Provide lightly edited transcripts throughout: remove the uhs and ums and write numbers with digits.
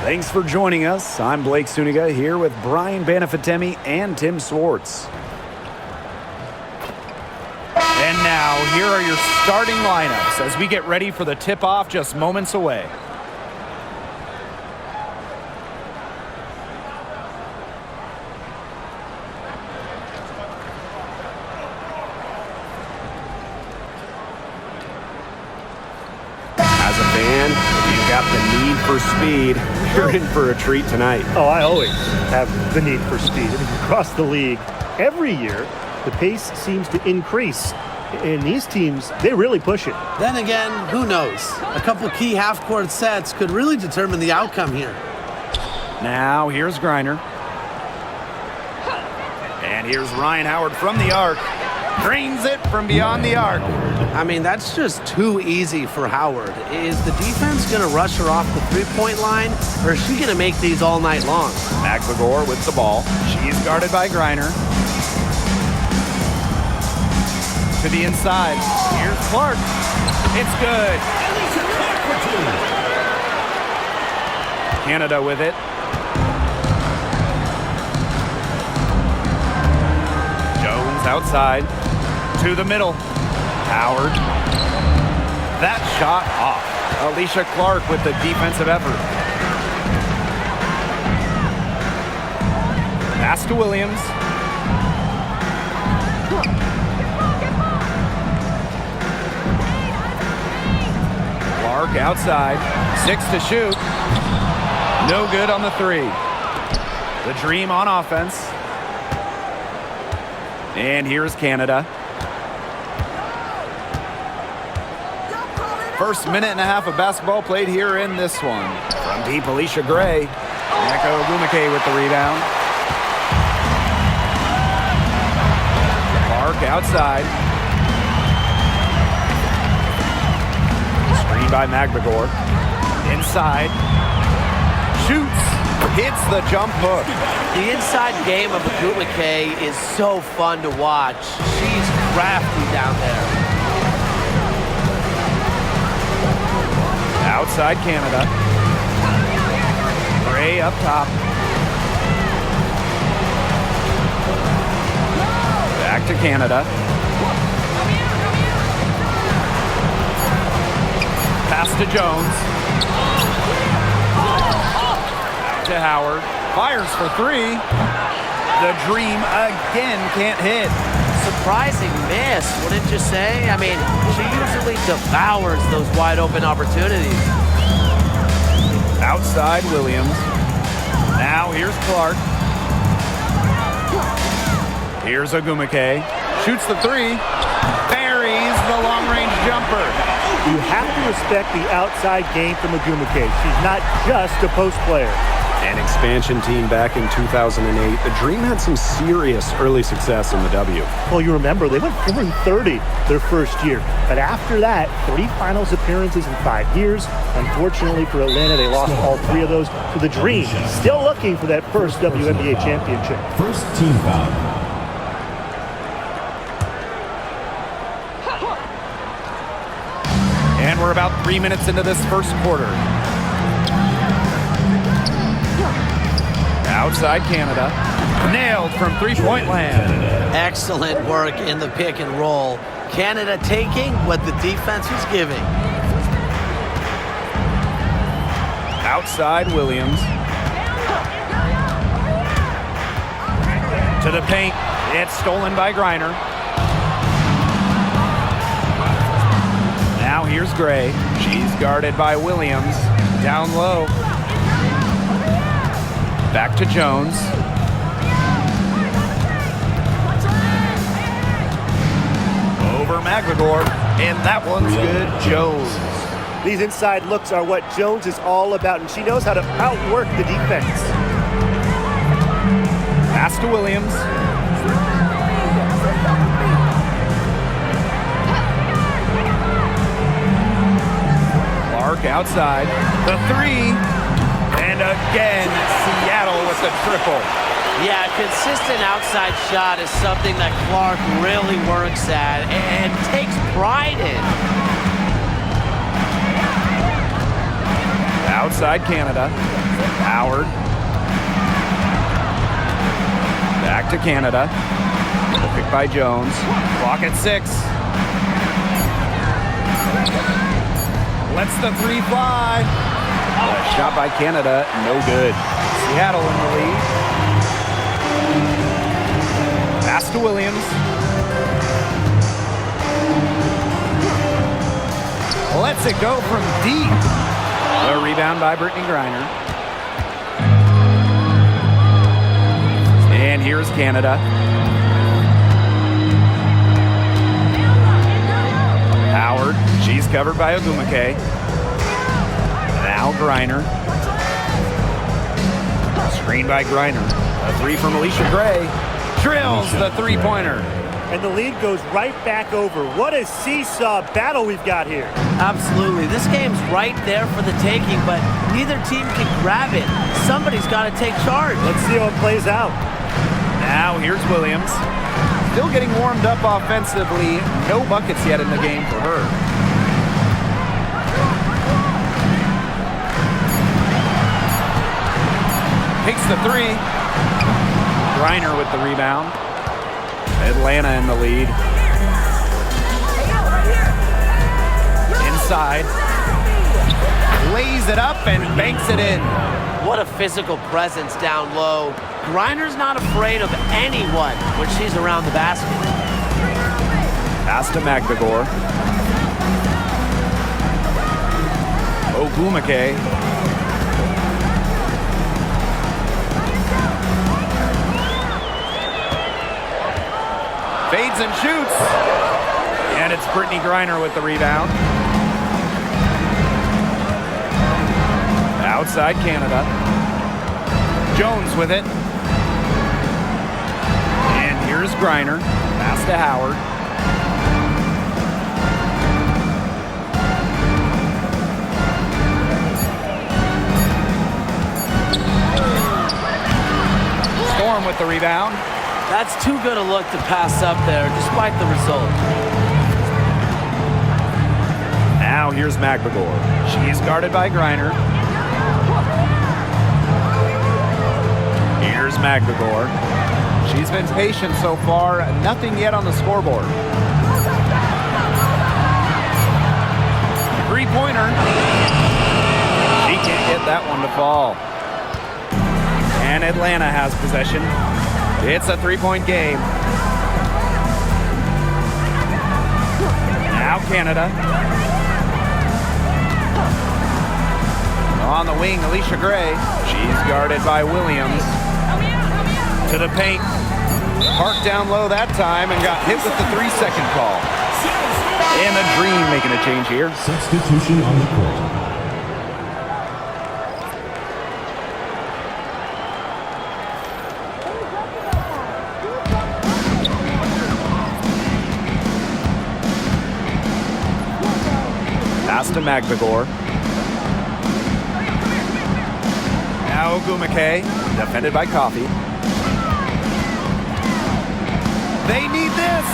Thanks for joining us. I'm Blake Suniga here with Brian Banafitemi and Tim Swartz. And now, here are your starting lineups as we get ready for the tip-off just moments away. As a fan, you've got the need for speed. You're in for a treat tonight. Oh, I always have the need for speed. I mean, across the league, every year, the pace seems to increase. And these teams, they really push it. Then again, who knows? A couple key half-court sets could really determine the outcome here. Now, here's Griner. And here's Ryan Howard from the arc. Drains it from beyond the arc. I mean, that's just too easy for Howard. Is the defense going to rush her off the three-point line, or is she going to make these all night long? McLegore with the ball. She's guarded by Griner. To the inside. Here's Clark. It's good. Canada with it. Jones outside. To the middle. Howard. That shot off. Alicia Clark with the defensive effort. Pass to Williams. Clark outside. 6 to shoot. No good on the three. The Dream on offense. And here's Canada. First minute and a half of basketball played here in this one. From deep, Alicia Gray. Neko Ogumike with the rebound. Clark outside. Screen by McLegore. Inside. Shoots. Hits the jump hook. The inside game of Ogumike is so fun to watch. She's crafty down there. Outside Canada. Gray up top. Back to Canada. Pass to Jones. Out to Howard. Fires for three. The Dream again can't hit. Surprising miss, wouldn't you say? I mean, she usually devours those wide open opportunities. Outside Williams. Now here's Clark. Here's Ogumike. Shoots the three. Buries the long-range jumper. You have to respect the outside game from Ogumike. She's not just a post player. An expansion team back in 2008, the Dream had some serious early success in the W. Well, you remember, they went 4-30 their first year. But after that, 3 finals appearances in 5 years. Unfortunately for Atlanta, they lost all 3 of those to the Dream. Still looking for that first WNBA championship. First team foul. And we're about 3 minutes into this first quarter. Outside Canada. Nailed from three-point land. Excellent work in the pick and roll. Canada taking what the defense was giving. Outside Williams. To the paint. It's stolen by Griner. Now here's Gray. She's guarded by Williams. Down low. Back to Jones. Over McLegore. And that one's good. Jones. These inside looks are what Jones is all about, and she knows how to outwork the defense. Pass to Williams. Clark outside. The three. And again, Seattle with the triple. Yeah, a consistent outside shot is something that Clark really works at and takes pride in. Outside Canada. Howard. Back to Canada. The pick by Jones. Clock at 6. Lets the 3 fly. A shot by Canada, no good. Seattle in the lead. Pass to Williams. Lets it go from deep. A rebound by Brittany Griner. And here's Canada. Howard. She's covered by Ogumake. Now Griner. Screen by Griner. A 3 from Alicia Gray. Drills the 3-pointer. And the lead goes right back over. What a seesaw battle we've got here. Absolutely. This game's right there for the taking, but neither team can grab it. Somebody's got to take charge. Let's see how it plays out. Now here's Williams. Still getting warmed up offensively. No buckets yet in the game for her. Takes the 3. Griner with the rebound. Atlanta in the lead. Inside. Lays it up and banks it in. What a physical presence down low. Griner's not afraid of anyone when she's around the basket. Pass to Magdagor. Ogumake. Fades and shoots. And it's Brittany Griner with the rebound. Outside Canada. Jones with it. And here's Griner. Pass to Howard. Storm with the rebound. That's too good a look to pass up there, despite the result. Now here's Magdagor. She's guarded by Griner. Here's Magdagor. She's been patient so far. Nothing yet on the scoreboard. 3-pointer. She can't get that one to fall. And Atlanta has possession. It's a 3-point game. Now Canada. On the wing, Alicia Gray. She's guarded by Williams. To the paint. Parked down low that time and got hit with the 3-second call. And the Dream making a change here. Substitution on the court. Pass to Magdagor. Now Ogumake, defended by Coffey. They need this!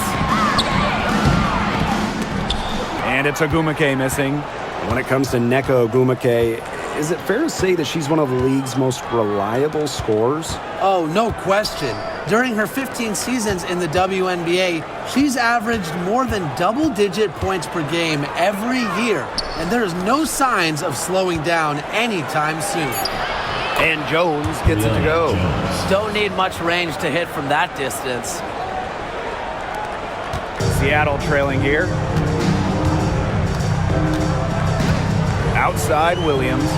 And it's Ogumake missing. When it comes to Nneka Ogumake, is it fair to say that she's one of the league's most reliable scorers? Oh, no question. During her 15 seasons in the WNBA, she's averaged more than double-digit points per game every year, and there's no signs of slowing down anytime soon. And Jones gets it to go. Don't need much range to hit from that distance. Seattle trailing here. Outside Williams.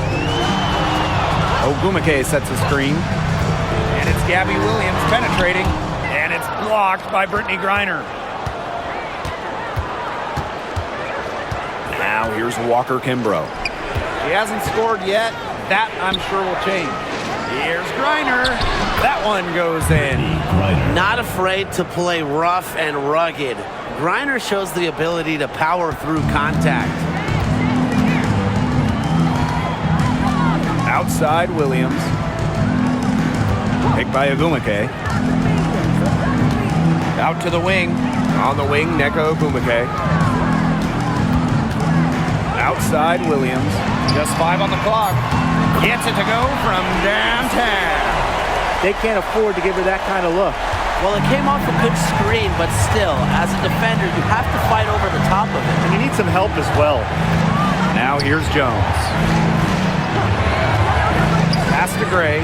Ogumake sets a screen. And it's Gabby Williams penetrating. And it's blocked by Brittany Griner. Now here's Walker Kimbrough. She hasn't scored yet. That, I'm sure, will change. Here's Griner. That one goes in. Not afraid to play rough and rugged. Griner shows the ability to power through contact. Outside Williams. Picked by Ogumake. Out to the wing. On the wing, Nneka Ogumake. Outside Williams. Just 5 on the clock. Gets it to go from downtown. They can't afford to give her that kind of look. Well, it came off a good screen, but still, as a defender, you have to fight over the top of it. And you need some help as well. Now here's Jones. Pass to Gray.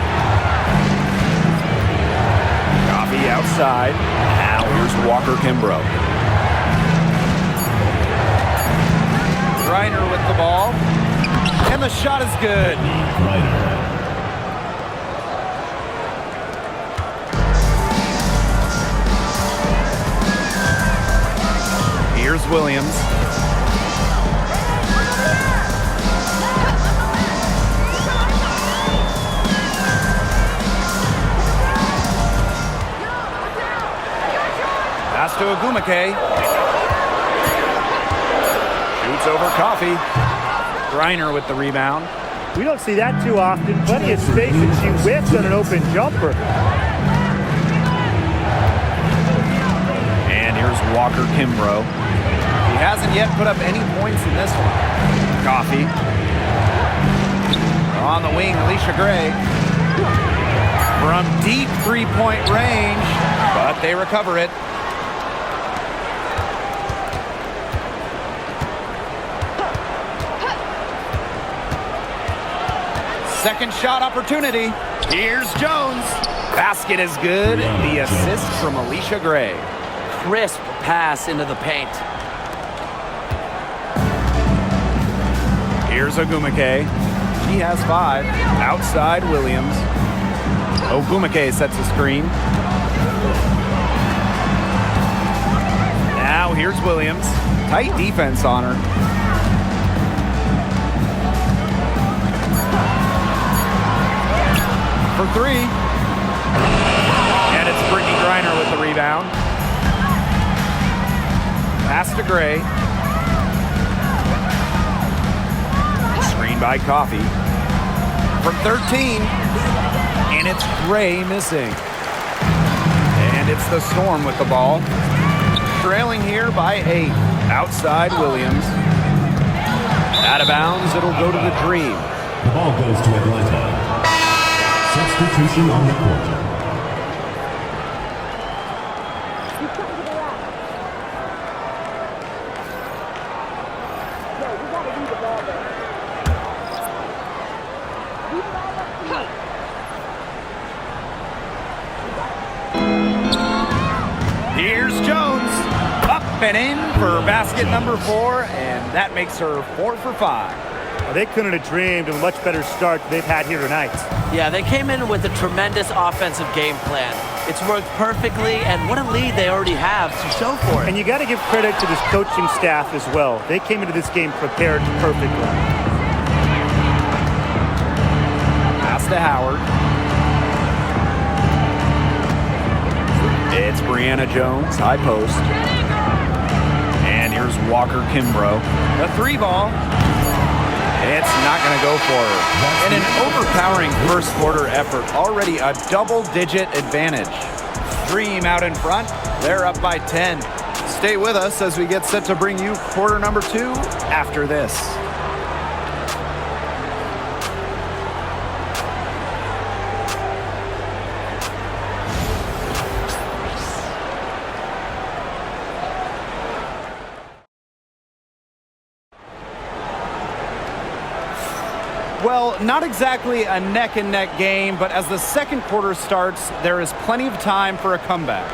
Coffee outside. Now here's Walker Kimbrough. Reiner with the ball. And the shot is good. Here's Williams. Pass to Agumake. Shoots over Coffee. Reiner with the rebound. We don't see that too often. Plenty of space, and she whiffs on an open jumper. And here's Walker Kimbrough. He hasn't yet put up any points in this one. Coffee. On the wing, Alicia Gray. From deep three-point range, but they recover it. Second shot opportunity. Here's Jones. Basket is good. The assist from Alicia Gray. Crisp pass into the paint. Here's Agumake. She has 5. Outside Williams. Ogumake sets a screen. Now here's Williams. Tight defense on her. For 3. And it's Brittany Griner with the rebound. Pass to Gray. Screen by Coffee. From 13. And it's Gray missing. And it's the Storm with the ball. Trailing here by 8. Outside Williams. Out of bounds, it'll go to the Dream. The ball goes to Atlanta. Substitution on the court. Here's Jones. Up and in for basket number 4, and that makes her 4 for 5. Well, they couldn't have dreamed of a much better start they've had here tonight. Yeah, they came in with a tremendous offensive game plan. It's worked perfectly, and what a lead they already have to show for it. And you got to give credit to this coaching staff as well. They came into this game prepared perfectly. Pass to Howard. It's Brianna Jones, high post. And here's Walker Kimbrough. The 3 ball. It's not going to go for her. And an overpowering first quarter effort. Already a double-digit advantage. Dream out in front. They're up by 10. Stay with us as we get set to bring you quarter number 2 after this. Well, not exactly a neck-and-neck game, but as the second quarter starts, there is plenty of time for a comeback.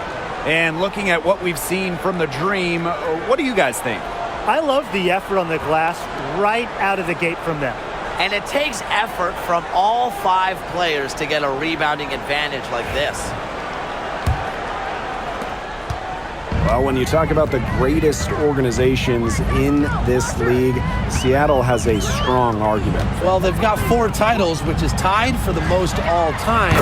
And looking at what we've seen from the Dream, what do you guys think? I love the effort on the glass right out of the gate from them. And it takes effort from all 5 players to get a rebounding advantage like this. Well, when you talk about the greatest organizations in this league, Seattle has a strong argument. Well, they've got 4 titles, which is tied for the most all time.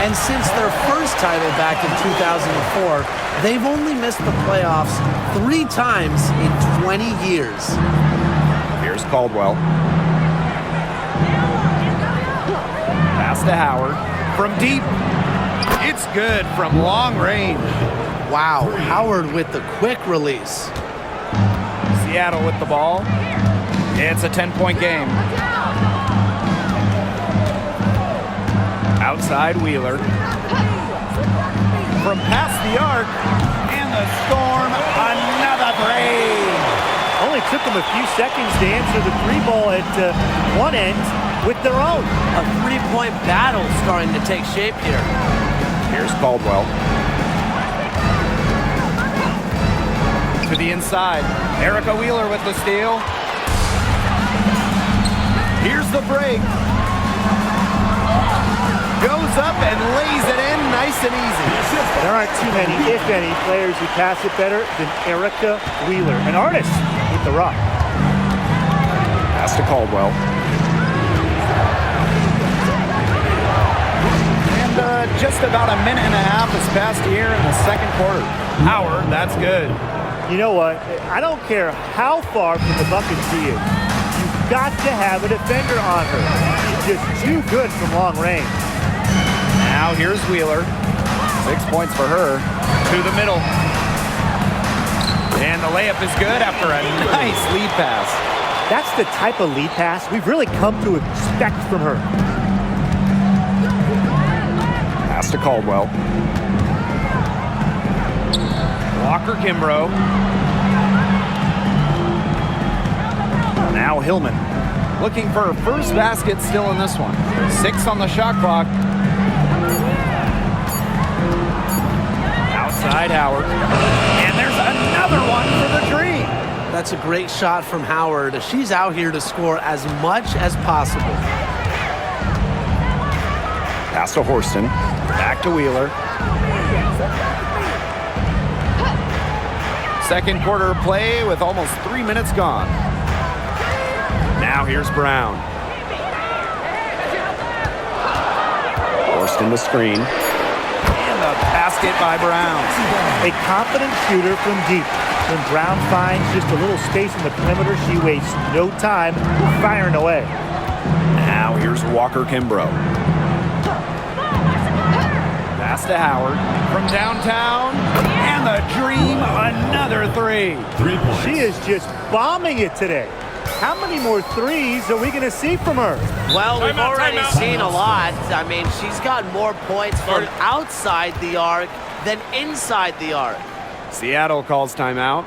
And since their first title back in 2004, they've only missed the playoffs 3 times in 20 years. Here's Caldwell. Pass to Howard. From deep. It's good from long range. Wow, Howard with the quick release. Seattle with the ball. It's a 10-point game. Outside Wheeler. From past the arc, and the Storm, another three. Only took them a few seconds to answer the three ball at one end with their own. A three-point battle starting to take shape here. Here's Caldwell. To the inside. Erica Wheeler with the steal. Here's the break. Goes up and lays it in nice and easy. There aren't too many, if any, players who pass it better than Erica Wheeler. An artist with the rock. Pass to Caldwell. And just about a minute and a half has passed here in the second quarter. Howard, that's good. You know what? I don't care how far from the bucket she is. You've got to have a defender on her. She's just too good from long range. Now here's Wheeler. 6 points for her. To the middle. And the layup is good after a nice lead pass. That's the type of lead pass we've really come to expect from her. Pass to Caldwell. Walker Kimbrough. Now Hillman. Looking for her first basket still in this one. 6 on the shot clock. Outside Howard. And there's another one for the Dream. That's a great shot from Howard. She's out here to score as much as possible. Pass to Horston. Back to Wheeler. Second quarter play with almost 3 minutes gone. Now here's Brown. Horston the screen. And the basket by Brown. A confident shooter from deep. When Brown finds just a little space in the perimeter, she wastes no time firing away. Now here's Walker Kimbrough. Pass to Howard from downtown. And the Dream, another three. 3 points. She is just bombing it today. How many more threes are we going to see from her? Well, we've already seen a lot. I mean, she's got more points from outside the arc than inside the arc. Seattle calls timeout.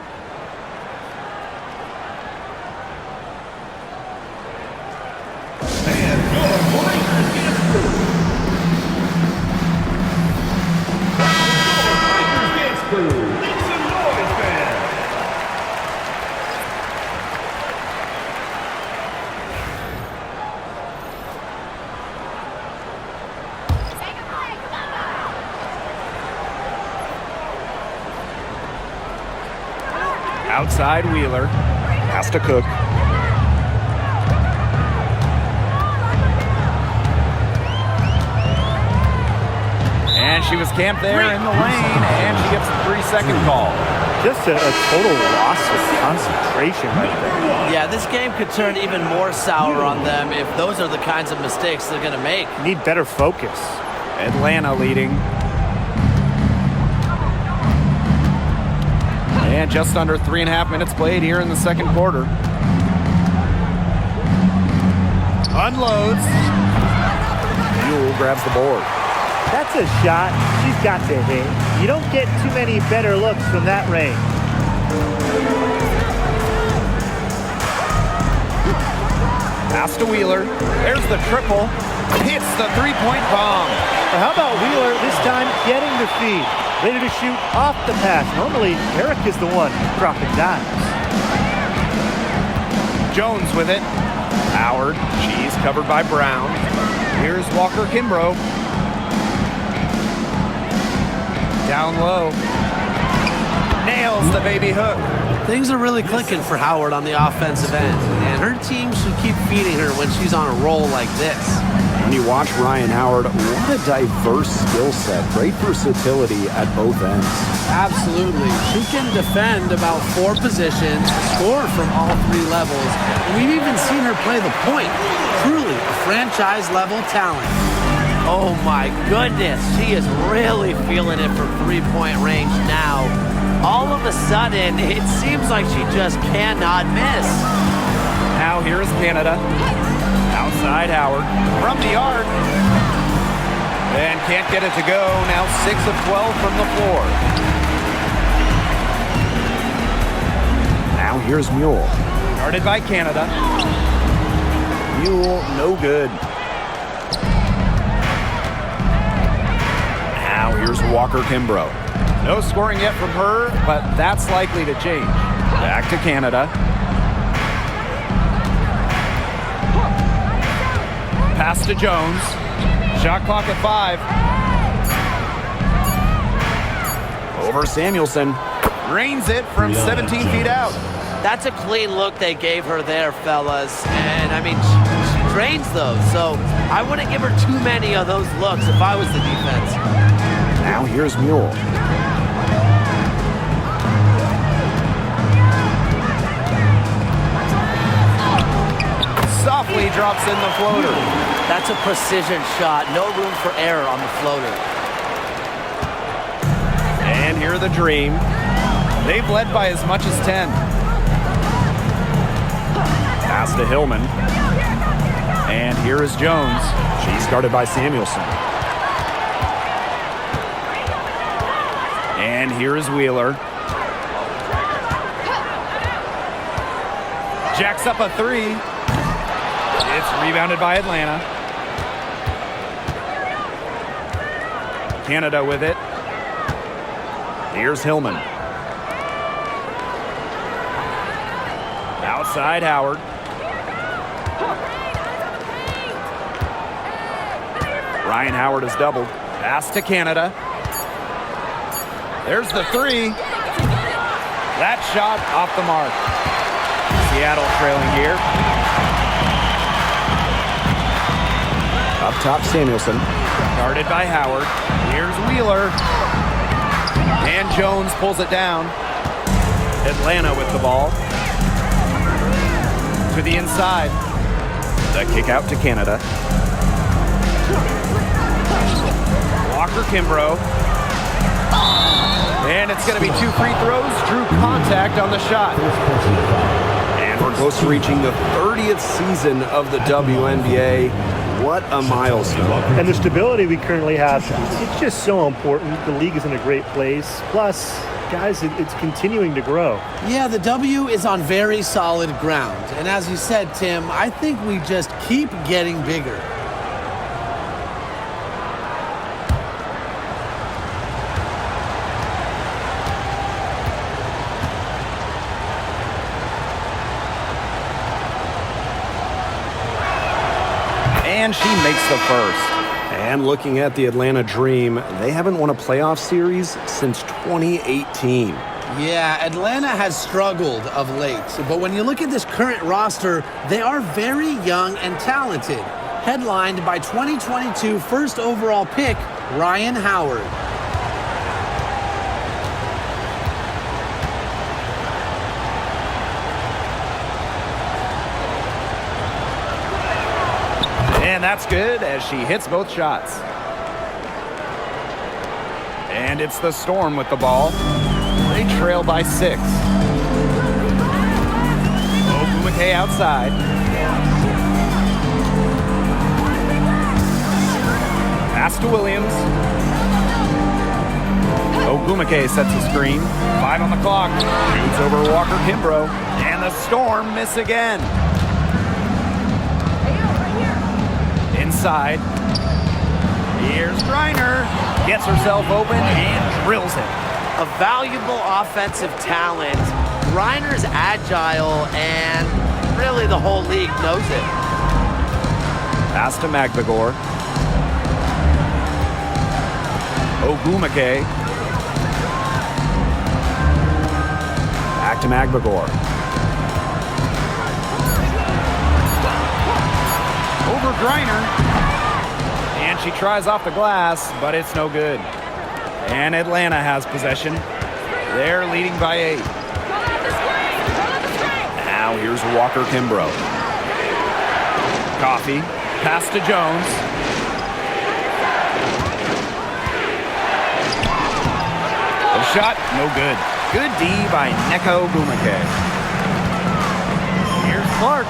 Outside Wheeler. Pass to Cook. And she was camped there in the lane, and she gets the 3-second call. Just a total loss of concentration right there. Yeah, this game could turn even more sour on them if those are the kinds of mistakes they're going to make. Need better focus. Atlanta leading. And just under 3.5 minutes played here in the second quarter. Unloads. Buell grabs the board. That's a shot she's got to hit. You don't get too many better looks from that range. Pass to Wheeler. There's the triple. Hits the three-point bomb. Or how about Wheeler this time getting the feed? Ready to shoot off the pass. Normally, Eric is the one dropping dimes. Jones with it. Howard. She's covered by Brown. Here's Walker Kimbrough. Down low. Nails the baby hook. Things are really clicking for Howard on the offensive end, and her team should keep feeding her when she's on a roll like this. When you watch Ryan Howard, what a diverse skill set. Great versatility at both ends. Absolutely. She can defend about 4 positions, score from all 3 levels, and we've even seen her play the point. Truly a franchise-level talent. Oh my goodness, she is really feeling it from three-point range now. All of a sudden, it seems like she just cannot miss. Now here's Canada. Outside Howard. From the arc. And can't get it to go. Now 6 of 12 from the floor. Now here's Mule. Guarded by Canada. Mule, no good. Now here's Walker Kimbrough. No scoring yet from her, but that's likely to change. Back to Canada. Pass to Jones. Shot clock at 5. Over Samuelson. Rains it from 17 feet out. That's a clean look they gave her there, fellas. And, I mean, she drains those, so I wouldn't give her too many of those looks if I was the defense. Now here's Mule. Softly drops in the floater. That's a precision shot. No room for error on the floater. And here are the Dream. They've led by as much as 10. Pass to Hillman. And here is Jones. She's guarded by Samuelson. And here is Wheeler. Jacks up a 3. It's rebounded by Atlanta. Canada with it. Here's Hillman. Outside Howard. Ryan Howard is doubled. Pass to Canada. There's the 3. That shot off the mark. Seattle trailing here. Up top, Samuelson. Guarded by Howard. Here's Wheeler. And Jones pulls it down. Atlanta with the ball. To the inside. The kick out to Canada. Walker Kimbrough. And it's going to be 2 free throws. Drew contact on the shot. And we're close to reaching the 30th season of the WNBA. What a milestone. And the stability we currently have, it's just so important. The league is in a great place. Plus, guys, it's continuing to grow. Yeah, the W is on very solid ground. And as you said, Tim, I think we just keep getting bigger. And she makes the first. And looking at the Atlanta Dream, they haven't won a playoff series since 2018. Yeah, Atlanta has struggled of late. But when you look at this current roster, they are very young and talented. Headlined by 2022 first overall pick, Ryan Howard. And that's good as she hits both shots. And it's the Storm with the ball. They trail by 6. Ogumake outside. Pass to Williams. Ogumake sets a screen. 5 on the clock. Shoots over Walker Kimbrough. And the Storm miss again. Inside. Here's Griner. Gets herself open and drills it. A valuable offensive talent. Griner's agile, and really the whole league knows it. Pass to Magbagor. Ogumake. Back to Magbagor. Over Griner. And she tries off the glass, but it's no good. And Atlanta has possession. They're leading by 8. Now here's Walker Kimbrough. Coffee. Pass to Jones. The shot, no good. Good D by Neko Ogumake. Here's Clark.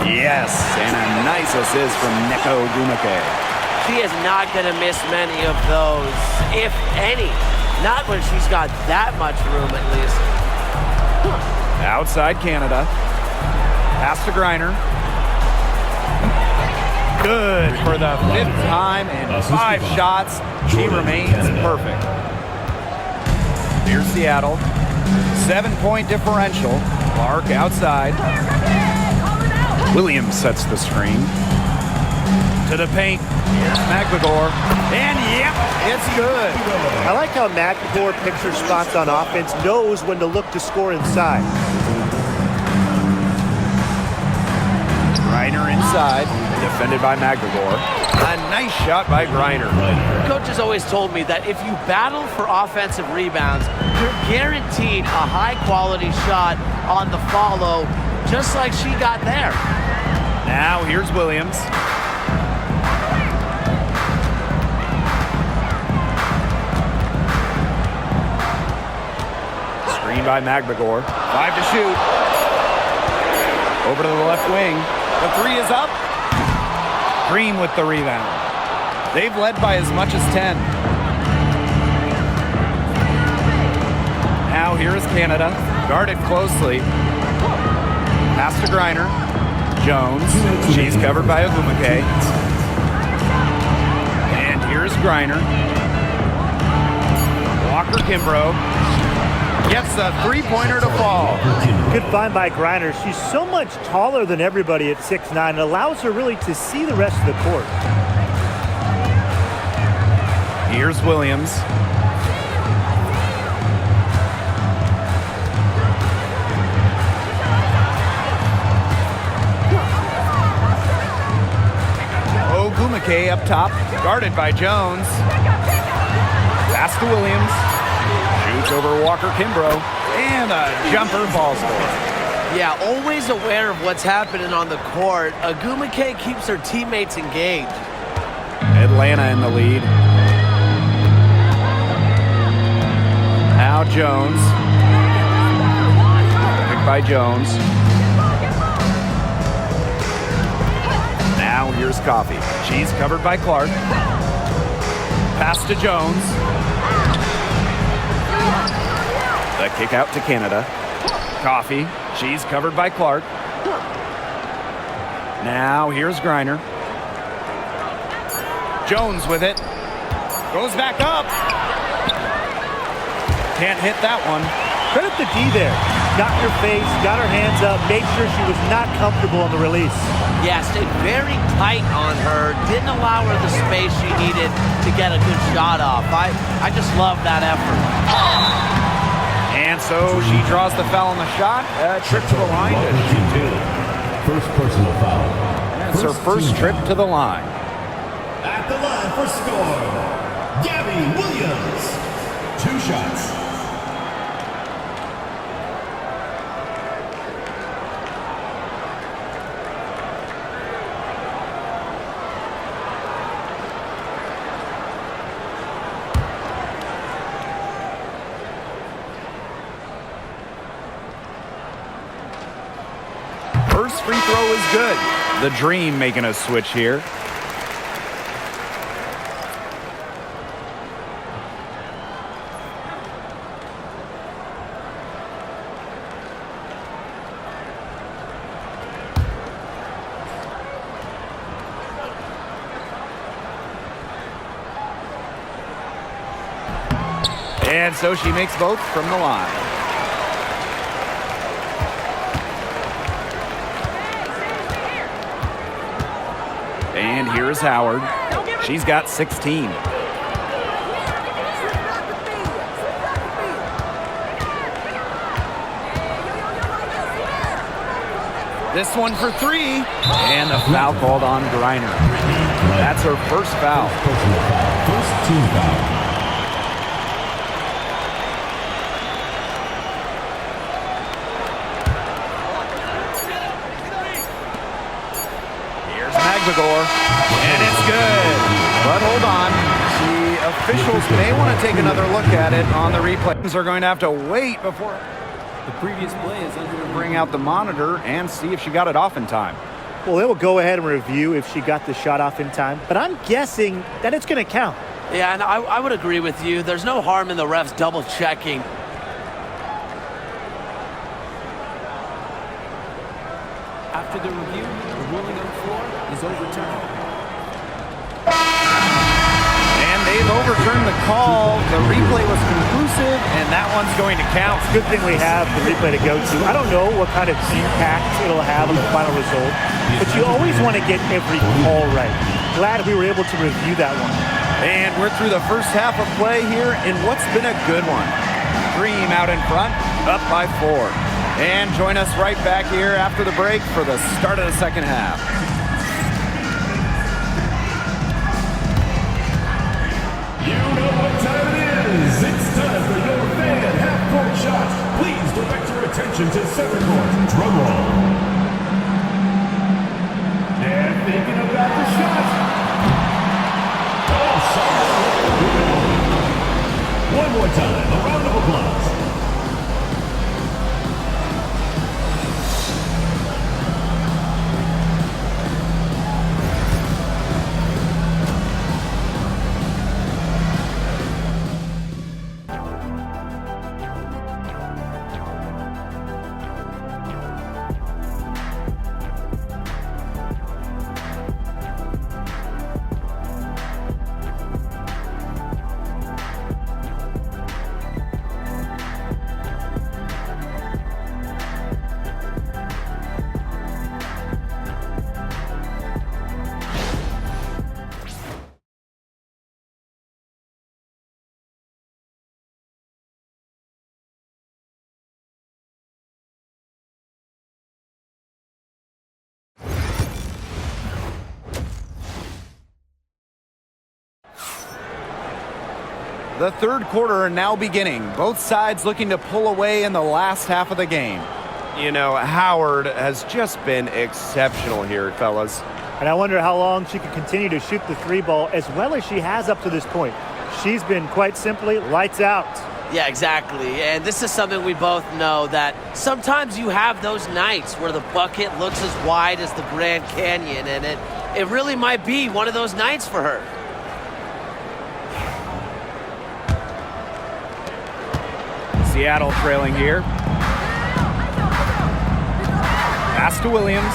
Yes, and a nice assist from Neko Ogumake. She is not going to miss many of those, if any. Not when she's got that much room, at least. Outside Canada. Pass to Griner. Good for the 5th time in 5 shots. She remains perfect. Here's Seattle. 7-point differential. Clark outside. Williams sets the screen. To the paint. Here's McGregor. And yep, it's good. I like how McGregor picks her spots on offense, knows when to look to score inside. Griner inside. Defended by McGregor. A nice shot by Griner. Coach has always told me that if you battle for offensive rebounds, you're guaranteed a high-quality shot on the follow, just like she got there. Now here's Williams. Screen by McGregor. 5 to shoot. Over to the left wing. The 3 is up. Green with the rebound. They've led by as much as 10. Now here is Canada. Guarded closely. Pass to Griner. Jones. She's covered by Ogumake. And here's Griner. Walker Kimbrough. Gets the 3-pointer to fall. Good find by Griner. She's so much taller than everybody at 6'9". It allows her really to see the rest of the court. Here's Williams. Ogumake up top, guarded by Jones. Pass to Williams. Shoots over Walker Kimbrough. And a jumper ball score. Yeah, always aware of what's happening on the court. Ogumake keeps her teammates engaged. Atlanta in the lead. Now Jones. Picked by Jones. Now here's Coffey. She's covered by Clark. Pass to Jones. The kick out to Canada. Coffey. She's covered by Clark. Now here's Griner. Jones with it. Goes back up. Can't hit that one. Credit the D there. Got in her face, got her hands up, made sure she was not comfortable on the release. Yeah, stayed very tight on her. Didn't allow her the space she needed to get a good shot off. I just love that effort. And so she draws the foul on the shot. Trip to the line to shoot 2. First personal foul. That's her first trip to the line. At the line for score, Gabby Williams. 2 shots. First free throw is good. The Dream making a switch here. And so she makes both from the line. And here's Howard. She's got 16. This one for 3. And a foul called on Griner. That's her first foul. Personal foul. First team foul. McGregor, and it's good. But hold on. The officials may want to take another look at it on the replay. They're going to have to wait before the previous play is under. Bring out the monitor and see if she got it off in time. Well, they will go ahead and review if she got the shot off in time, but I'm guessing that it's going to count. Yeah, and I would agree with you. There's no harm in the refs double-checking. After the review, the ruling on the floor is overturned. And they've overturned the call. The replay was conclusive, and that one's going to count. Good thing we have the replay to go to. I don't know what kind of impact it'll have on the final result, but you always want to get every call right. Glad we were able to review that one. And we're through the first half of play here in what's been a good one. Dream out in front, up by 4. And join us right back here after the break for the start of the second half. You know what time it is. It's time for your fan half-court shots. Please direct your attention to center court. Drum roll. And thinking about the shot. Oh, sorry. One more time. A round of applause. The third quarter now beginning. Both sides looking to pull away in the last half of the game. You know, Howard has just been exceptional here, fellas. And I wonder how long she can continue to shoot the three ball as well as she has up to this point. She's been quite simply lights out. Yeah, exactly. And this is something we both know, that sometimes you have those nights where the bucket looks as wide as the Grand Canyon, and it really might be one of those nights for her. Seattle trailing here. Pass to Williams.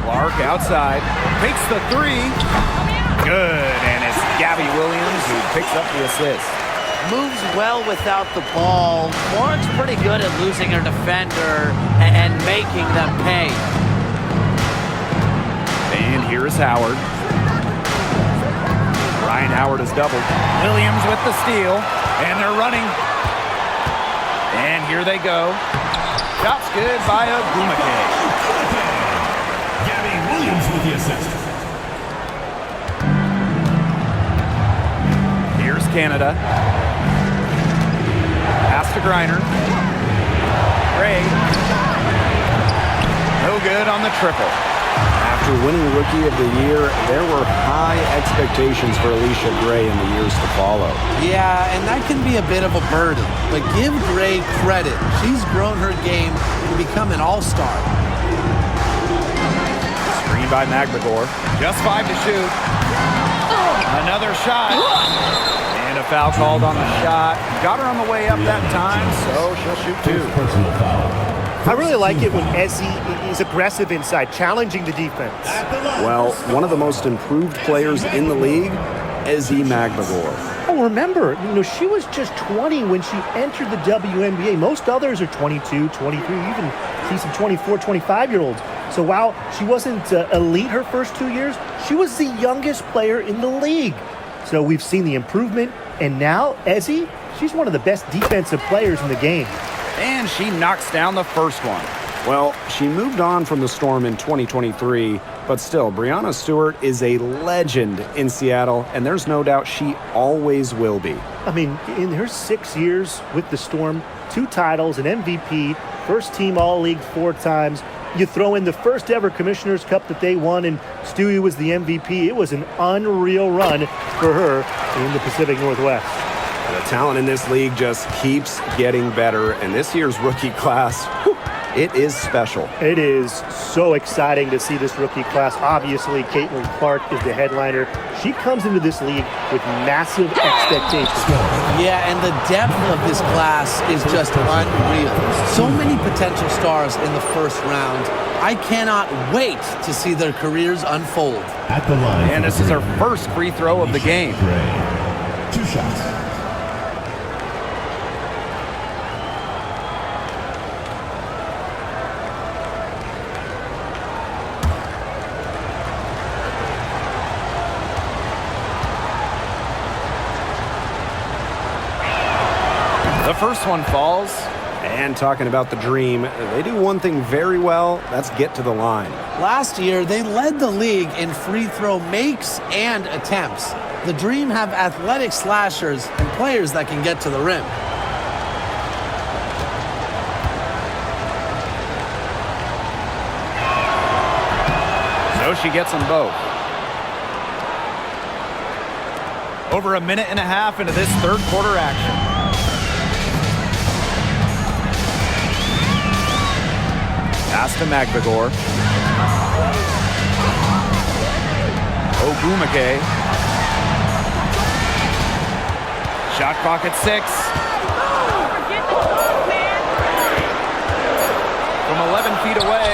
Clark outside. Takes the 3. Good. And it's Gabby Williams who picks up the assist. Moves well without the ball. Clark's pretty good at losing her defender and making them pay. And here is Howard. Ryan Howard is doubled. Williams with the steal. And they're running. And here they go. Shot's good by Agumake. Gabby Williams with the assist. Here's Canada. Pass to Griner. Gray. No good on the triple. After winning Rookie of the Year, there were high expectations for Alicia Gray in the years to follow. Yeah, and that can be a bit of a burden. But give Gray credit. She's grown her game to become an all-star. Screen by Magbagor. Just 5 to shoot. Another shot. And a foul called on the shot. Got her on the way up that time, so she'll shoot 2. Personal foul. I really like it when Ezzy is aggressive inside, challenging the defense. Well, one of the most improved players in the league, Ezzy Magbagor. Oh, remember, she was just 20 when she entered the WNBA. Most others are 22, 23, even see some 24, 25-year-olds. So while she wasn't elite her first 2 years, she was the youngest player in the league. So we've seen the improvement, and now Ezzy, she's one of the best defensive players in the game. And she knocks down the first one. Well, she moved on from the Storm in 2023, but still, Breanna Stewart is a legend in Seattle, and there's no doubt she always will be. I mean, in her 6 years with the Storm, 2 titles, an MVP, first team All-League 4 times. You throw in the first ever Commissioner's Cup that they won, and Stewie was the MVP. It was an unreal run for her in the Pacific Northwest. The talent in this league just keeps getting better, and this year's rookie class, whew, it is special. It is so exciting to see this rookie class. Obviously, Caitlin Clark is the headliner. She comes into this league with massive expectations. Yeah, and the depth of this class is just unreal. So many potential stars in the first round. I cannot wait to see their careers unfold. At the line. And this is her first free throw of the game. 2 shots. The first one falls. And talking about the Dream, they do one thing very well, that's get to the line. Last year, they led the league in free throw makes and attempts. The Dream have athletic slashers and players that can get to the rim. So she gets them both. Over a minute and a half into this third quarter action. Pass to McVigor. Ogumake. Shot clock at 6. From 11 feet away.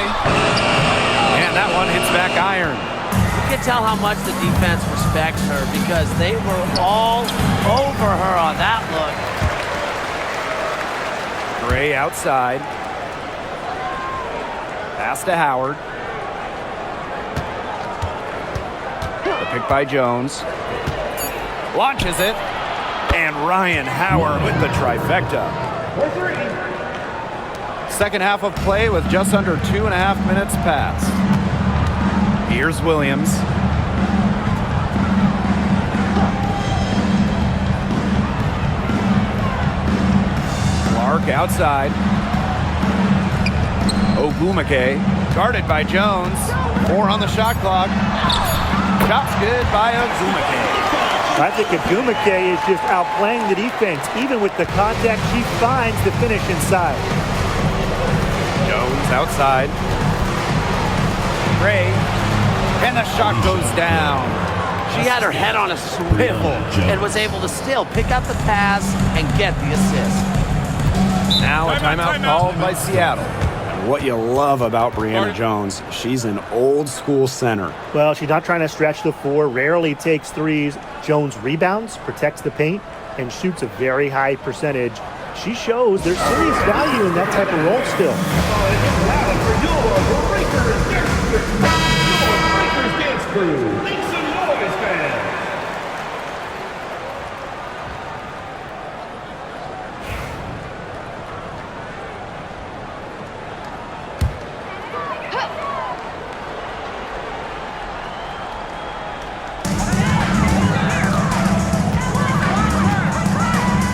And that one hits back iron. You can tell how much the defense respects her because they were all over her on that look. Gray outside. Pass to Howard. The pick by Jones. Launches it. And Ryan Howard with the trifecta. Second half of play with just under 2.5 minutes passed. Here's Williams. Clark outside. Ogumake, guarded by Jones. 4 on the shot clock. Shot's good by Ogumake. I think Ogumake is just outplaying the defense. Even with the contact, she finds the finish inside. Jones outside. Gray, and the shot goes down. She had her head on a swivel and was able to still pick up the pass and get the assist. Now a timeout called by Seattle. What you love about Brianna Jones, she's an old school center. Well, she's not trying to stretch the floor, rarely takes threes. Jones rebounds, protects the paint, and shoots a very high percentage. She shows there's serious value in that type of role still.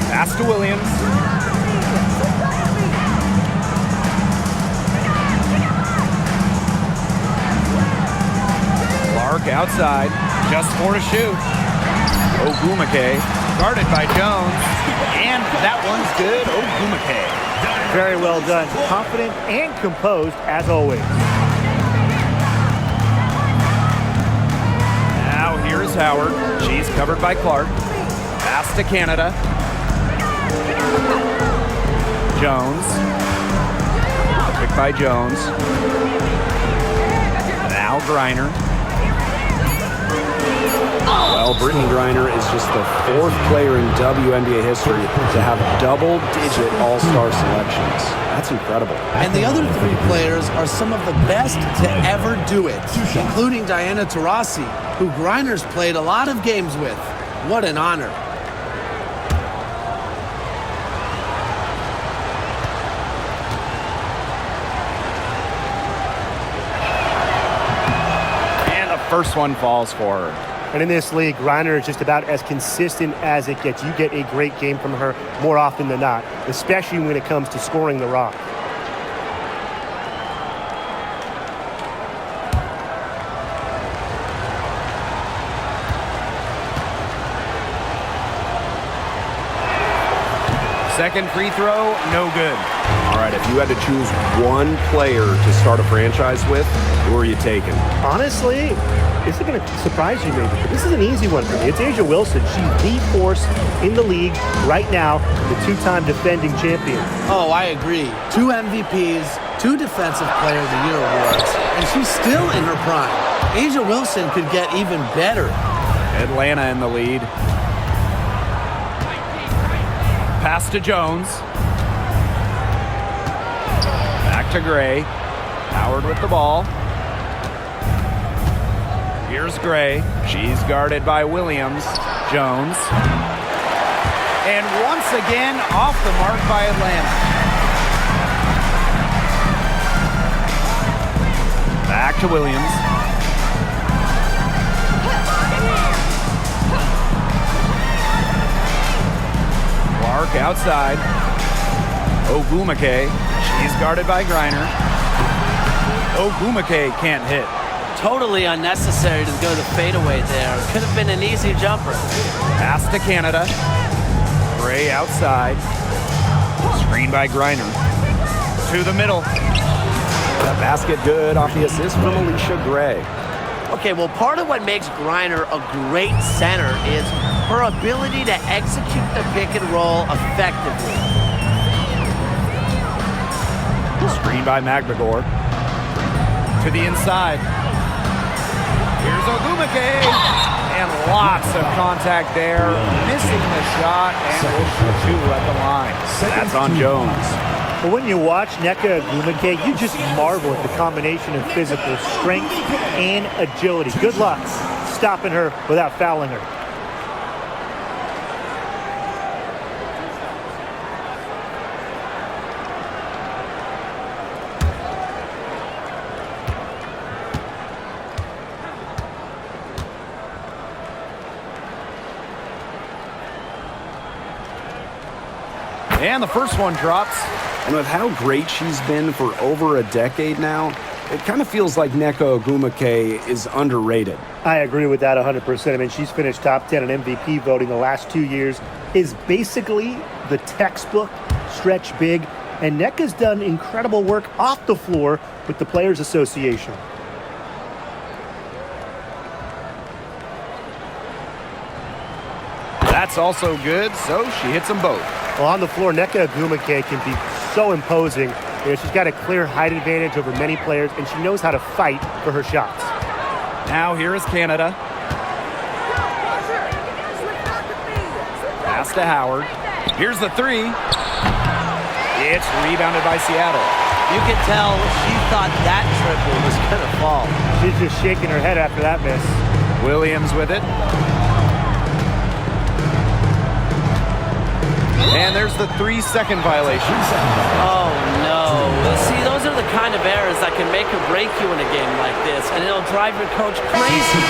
Pass to Williams. Clark outside, just 4 to shoot. Ogumake, guarded by Jones, and that one's good. Ogumake. Very well done. Confident and composed as always. Now here's Howard. She's covered by Clark. Pass to Canada. Jones. Pick by Jones. Now Griner. Well, Brittany Griner is just the 4th player in WNBA history to have double-digit all-star selections. That's incredible. And the other 3 players are some of the best to ever do it, including Diana Taurasi, who Griner's played a lot of games with. What an honor. And the first one falls for her. And in this league, Griner is just about as consistent as it gets. You get a great game from her more often than not, especially when it comes to scoring the rock. Second free throw, no good. All right, if you had to choose one player to start a franchise with, who are you taking? Honestly, this is going to surprise you maybe, but this is an easy one for me. It's A'ja Wilson. She's the force in the league right now, the two-time defending champion. Oh, I agree. 2 MVPs, 2 Defensive Player of the Year awards, and she's still in her prime. A'ja Wilson could get even better. Atlanta in the lead. Pass to Jones. Back to Gray. Howard with the ball. Here's Gray. She's guarded by Williams. Jones. And once again, off the mark by Atlanta. Back to Williams. Clark outside. Ogwumike. She's guarded by Griner. Ogwumike can't hit. Totally unnecessary to go the fadeaway there. Could have been an easy jumper. Pass to Canada. Gray outside. Screen by Griner. To the middle. That basket good off the assist from Alicia Gray. Okay, well, part of what makes Griner a great center is her ability to execute the pick and roll effectively. Screen by Magdagor. To the inside. Here's Ogwumike. And lots of contact there. Missing the shot and will shoot 2 at the line. That's on Jones. But when you watch Nneka Ogwumike, you just marvel at the combination of physical strength and agility. Good luck stopping her without fouling her. And the first one drops. And with how great she's been for over a decade now, it kind of feels like Nneka Ogwumike is underrated. I agree with that 100%. I mean, she's finished top 10 in MVP voting the last 2 years, is basically the textbook stretch big, and Nneka's done incredible work off the floor with the Players Association. That's also good, so she hits them both. Well, on the floor, Nneka Ogwumike can be so imposing. You know, she's got a clear height advantage over many players, and she knows how to fight for her shots. Now here is Canada. Pass to Howard. Here's the 3. It's rebounded by Seattle. You can tell she thought that triple was going to fall. She's just shaking her head after that miss. Williams with it. And there's the 3-second violation. Oh, no. See, those are the kind of errors that can make or break you in a game like this, and it'll drive your coach crazy.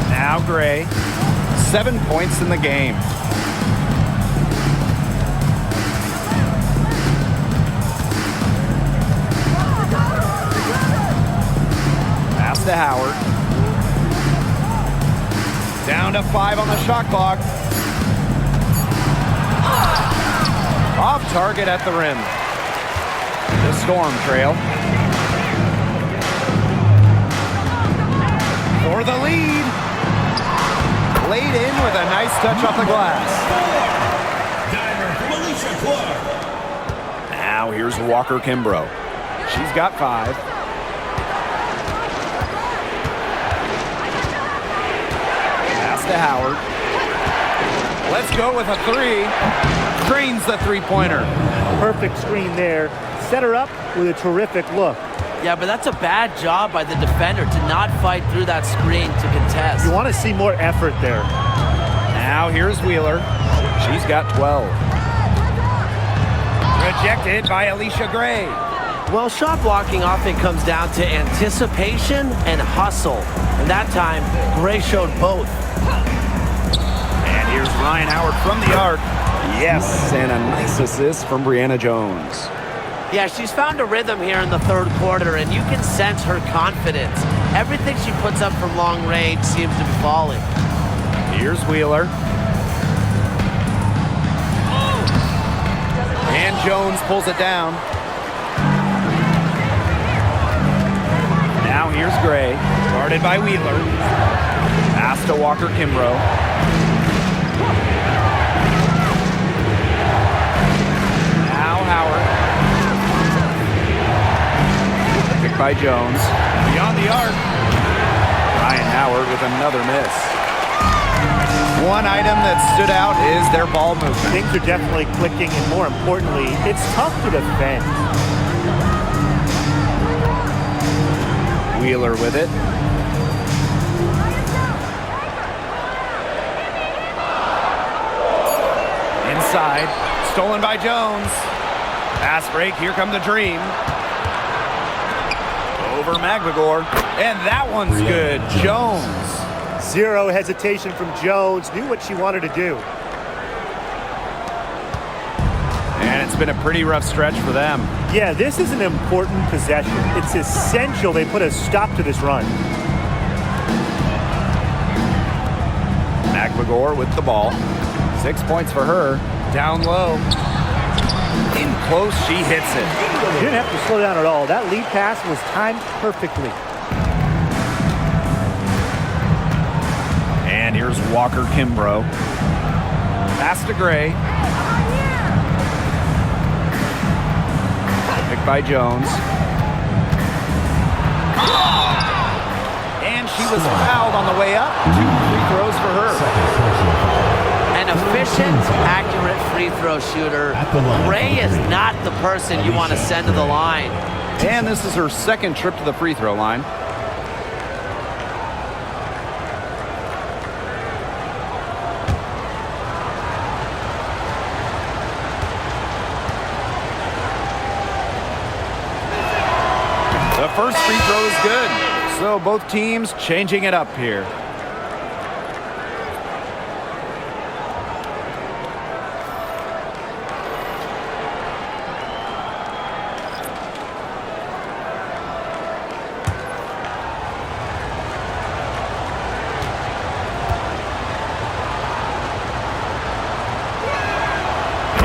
Now Gray. 7 points in the game. To Howard. Down to 5 on the shot clock. Off target at the rim. The Storm trail. For the lead. Laid in with a nice touch off the glass. Now here's Walker Kimbrough. She's got 5. To Howard. Let's go with a 3. Screens the 3-pointer. Perfect screen there. Set her up with a terrific look. Yeah, but that's a bad job by the defender to not fight through that screen to contest. You want to see more effort there. Now here's Wheeler. She's got 12. Rejected by Alicia Gray. Well, shot blocking often comes down to anticipation and hustle. And that time, Gray showed both. And here's Ryan Howard from the arc. Yes, and a nice assist from Brianna Jones. Yeah, she's found a rhythm here in the third quarter, and you can sense her confidence. Everything she puts up from long range seems to be falling. Here's Wheeler. And Jones pulls it down. Now here's Gray, guarded by Wheeler. Pass to Walker-Kimbrough. Now Howard. Picked by Jones. Beyond the arc. Ryan Howard with another miss. One item that stood out is their ball movement. Things are definitely clicking, and more importantly, it's tough to defend. Wheeler with it. Inside. Stolen by Jones. Pass break. Here come the Dream. Over McGregor. And that one's good. Jones. Zero hesitation from Jones. Knew what she wanted to do. And it's been a pretty rough stretch for them. Yeah, this is an important possession. It's essential they put a stop to this run. McGregor with the ball. 6 points for her. Down low. In close, she hits it. You didn't have to slow down at all. That lead pass was timed perfectly. And here's Walker-Kimbrough. Pass to Gray. Picked by Jones. And she was fouled on the way up. 2 free throws for her. An efficient, accurate free throw shooter. Gray is not the person you want to send to the line. And this is her second trip to the free throw line. The first free throw is good. So both teams changing it up here.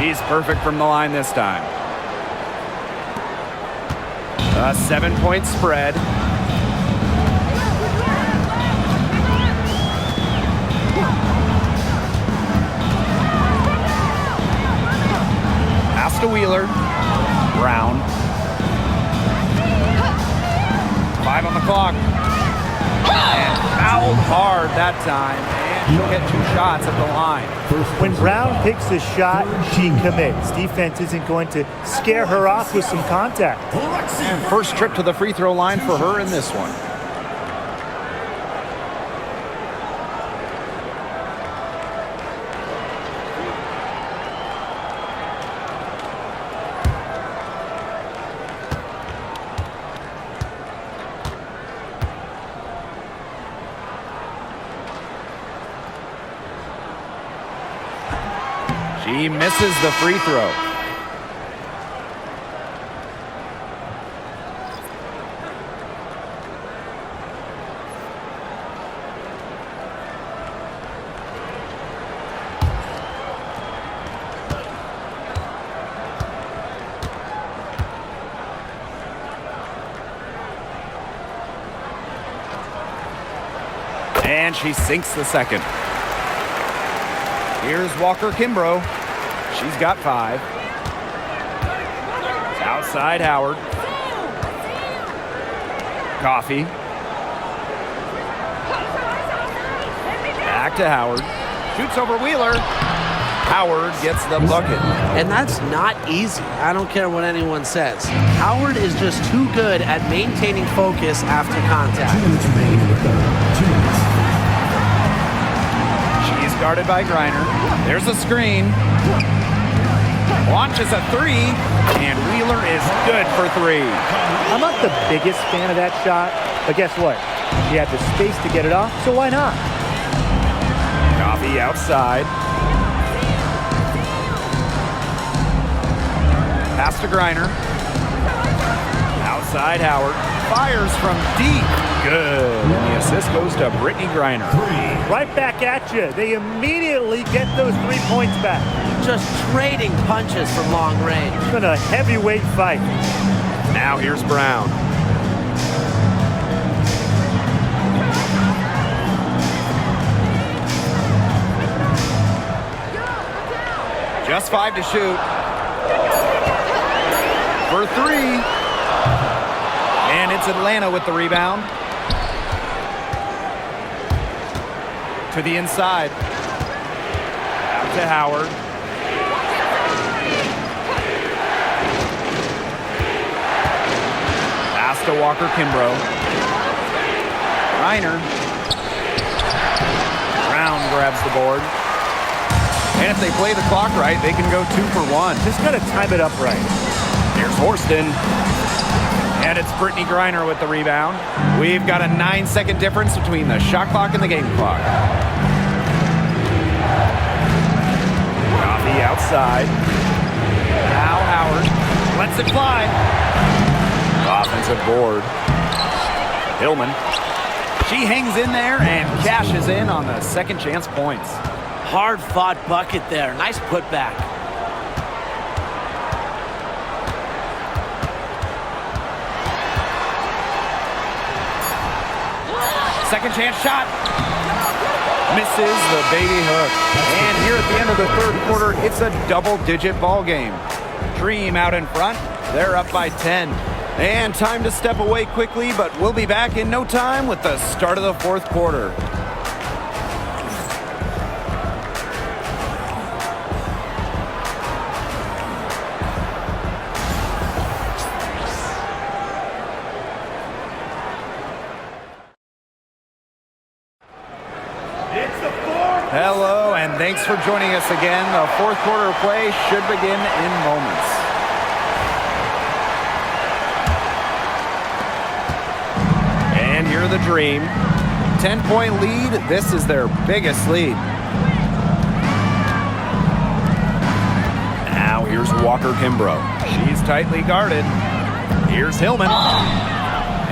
He's perfect from the line this time. A 7-point spread. Pass to Wheeler. Brown. 5 on the clock. And fouled hard that time. And she'll get 2 shots at the line. When Brown picks a shot, she commits. Defense isn't going to scare her off with some contact. And first trip to the free throw line for her in this one. She misses the free throw. And she sinks the second. Here's Walker-Kimbrough. She's got 5. Outside Howard. Coffee. Back to Howard. Shoots over Wheeler. Howard gets the bucket. And that's not easy. I don't care what anyone says. Howard is just too good at maintaining focus after contact. She's guarded by Griner. There's a screen. Launches a 3, and Wheeler is good for 3. I'm not the biggest fan of that shot, but guess what? She had the space to get it off, so why not? Coffee outside. Pass to Griner. Outside Howard. Fires from deep. Good. And the assist goes to Brittany Griner. Right back at you. They immediately get those 3 points back. Just trading punches from long range. It's been a heavyweight fight. Now here's Brown. Just 5 to shoot. For 3. And it's Atlanta with the rebound. To the inside. Out to Howard. Pass to Walker Kimbrough. Reiner. Brown grabs the board. And if they play the clock right, they can go 2 for 1. Just got to time it up right. Here's Horston. And it's Brittany Griner with the rebound. We've got a 9-second difference between the shot clock and the game clock. Coffee outside. Now Howard lets it fly. Offensive board. Hillman. She hangs in there and cashes in on the second chance points. Hard-fought bucket there. Nice putback. Second chance shot. Misses the baby hook. And here at the end of the third quarter, it's a double-digit ball game. Dream out in front. They're up by 10. And time to step away quickly, but we'll be back in no time with the start of the fourth quarter. Hello, and thanks for joining us again. The fourth quarter of play should begin in moments. And here are the Dream. 10-point lead. This is their biggest lead. Now here's Walker Kimbrough. She's tightly guarded. Here's Hillman.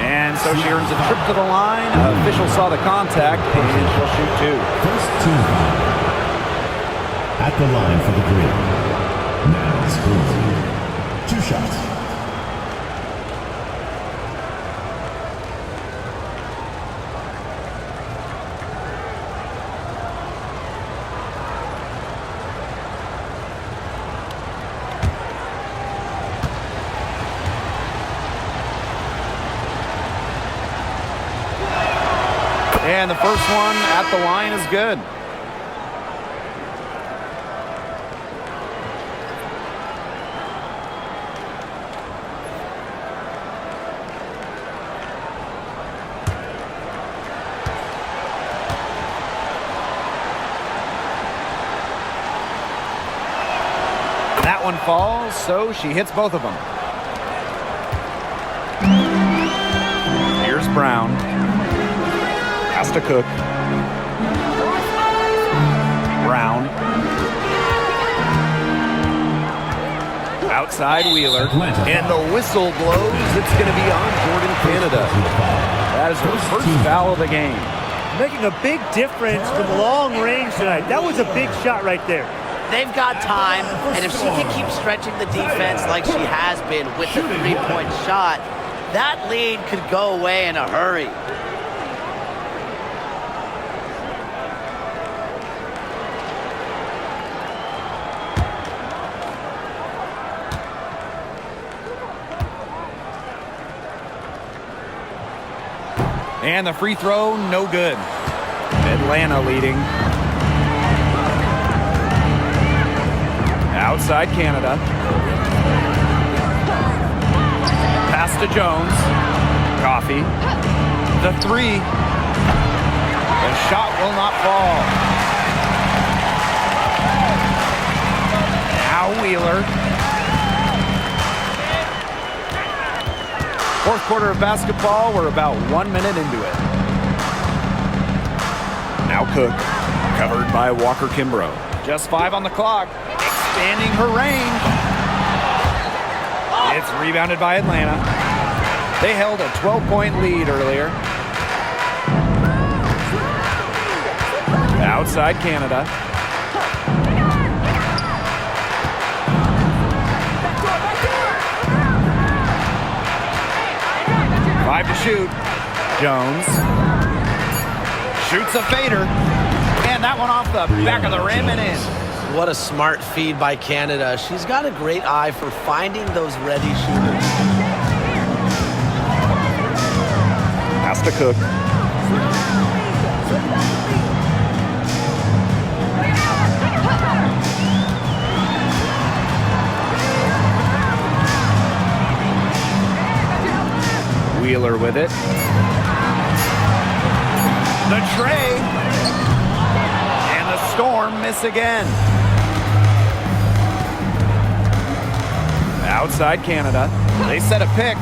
And so she earns a trip to the line. Official saw the contact, and she'll shoot 2. First team at the line for the Dream. Now Spurs. 2 shots. And the first one at the line is good. That one falls, so she hits both of them. Here's Brown. Has to Cook. Brown. Outside Wheeler. And the whistle blows. It's going to be on Jordan Canada. That is her first foul of the game. Making a big difference from long range tonight. That was a big shot right there. They've got time, and if she can keep stretching the defense like she has been with the 3-point shot, that lead could go away in a hurry. And the free throw, no good. Atlanta leading. Outside Canada. Pass to Jones. Coffee. The 3. The shot will not fall. Now Wheeler. Fourth quarter of basketball, we're about 1 minute into it. Now Cook, covered by Walker Kimbrough. Just 5 on the clock, expanding her range. It's rebounded by Atlanta. They held a 12-point lead earlier. Outside Canada. Five to shoot. Jones shoots a fader, and that one off the back of the rim and in. What a smart feed by Canada. She's got a great eye for finding those ready shooters. Pass to Cook. Wheeler with it. The tray. And the Storm miss again. Outside Canada. They set a pick.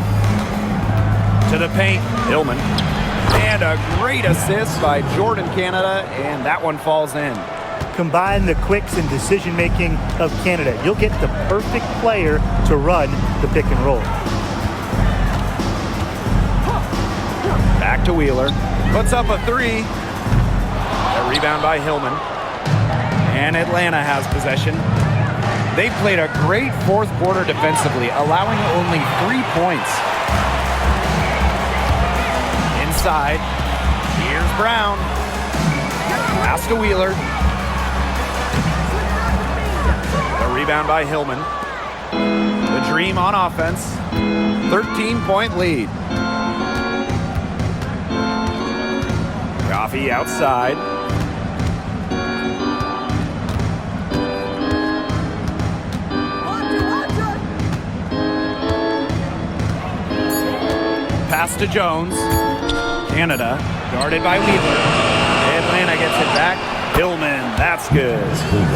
To the paint. Hillman. And a great assist by Jordan Canada, and that one falls in. Combine the quicks and decision-making of Canada. You'll get the perfect player to run the pick and roll. Back to Wheeler. Puts up a three. A rebound by Hillman. And Atlanta has possession. They played a great fourth quarter defensively, allowing only 3 points. Inside. Here's Brown. Pass to Wheeler. The rebound by Hillman. The Dream on offense. 13-point lead. Coffee outside. Pass to Jones. Canada, guarded by Wheeler. Atlanta gets it back. Hillman, that's good.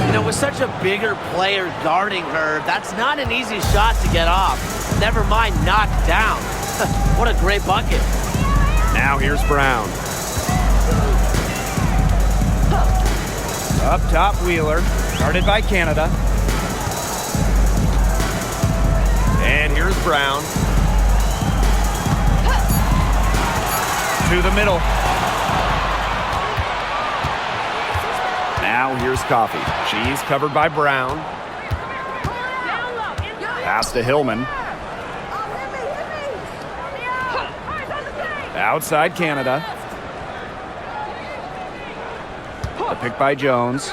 You know, with such a bigger player guarding her, that's not an easy shot to get off. Never mind knocked down. What a great bucket. Now here's Brown. Up top, Wheeler, guarded by Canada. And here's Brown. To the middle. Now here's Coffee. She's covered by Brown. Pass to Hillman. Outside Canada. The pick by Jones.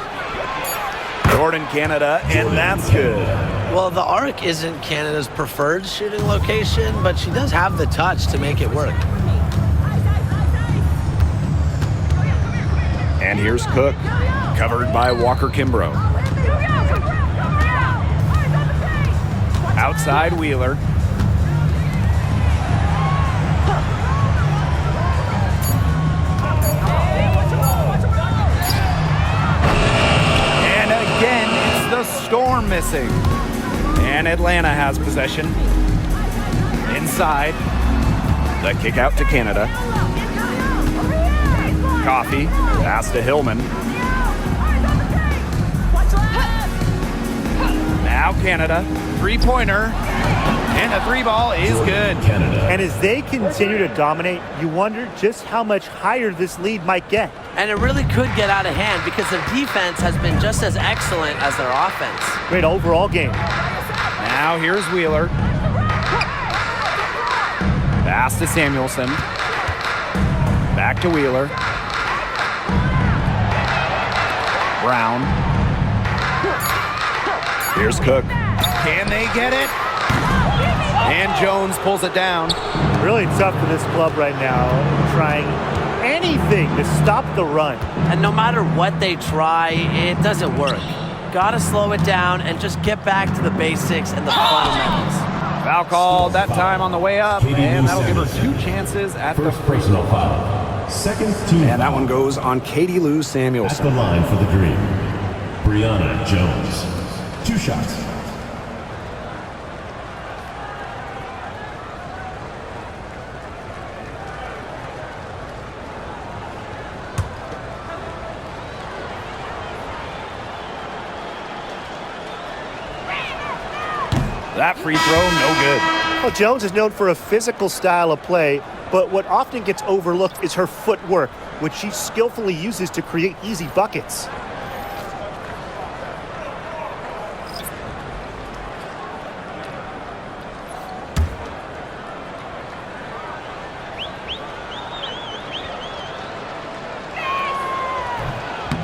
Jordan Canada, and that's good. Well, the arc isn't Canada's preferred shooting location, but she does have the touch to make it work. And here's Cook, covered by Walker Kimbrough. Outside Wheeler. And again, it's the Storm missing. And Atlanta has possession. Inside. The kick out to Canada. Coffee. Pass to Hillman. Now Canada. Three-pointer. And the three ball is good. And as they continue to dominate, you wonder just how much higher this lead might get. And it really could get out of hand because their defense has been just as excellent as their offense. Great overall game. Now here's Wheeler. Pass to Samuelson. Back to Wheeler. Brown. Here's Cook. Can they get it? And Jones pulls it down. Really tough for this club right now, trying anything to stop the run. And no matter what they try, it doesn't work. Gotta slow it down and just get back to the basics and the fundamentals. Foul called that time on the way up, and that'll give her 2 chances at the free throw. Foul. Second team. And that one goes on Katie Lou At the Samuelson. line for the Dream, Brianna Jones. 2 shots. That free throw, no good. Well, Jones is known for a physical style of play, but what often gets overlooked is her footwork, which she skillfully uses to create easy buckets.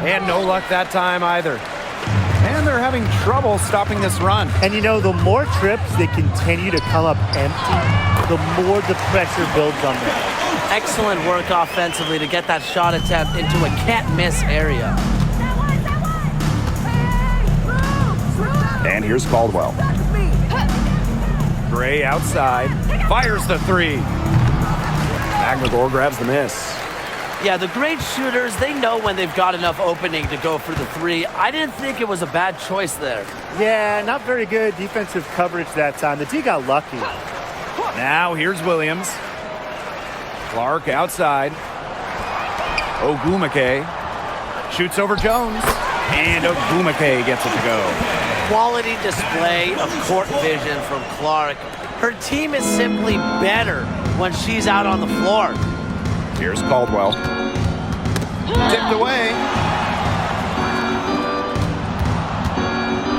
And no luck that time either. And they're having trouble stopping this run. And you know, the more trips they continue to come up empty, the more the pressure builds on them. Excellent work offensively to get that shot attempt into a can't-miss area. And here's Caldwell. Gray outside. Fires the three. McGregor grabs the miss. Yeah, the great shooters, they know when they've got enough opening to go for the three. I didn't think it was a bad choice there. Yeah, not very good defensive coverage that time. The D got lucky. Now here's Williams. Clark outside. Ogwumike shoots over Jones. And Ogwumike gets it to go. Quality display of court vision from Clark. Her team is simply better when she's out on the floor. Here's Caldwell. Tipped away.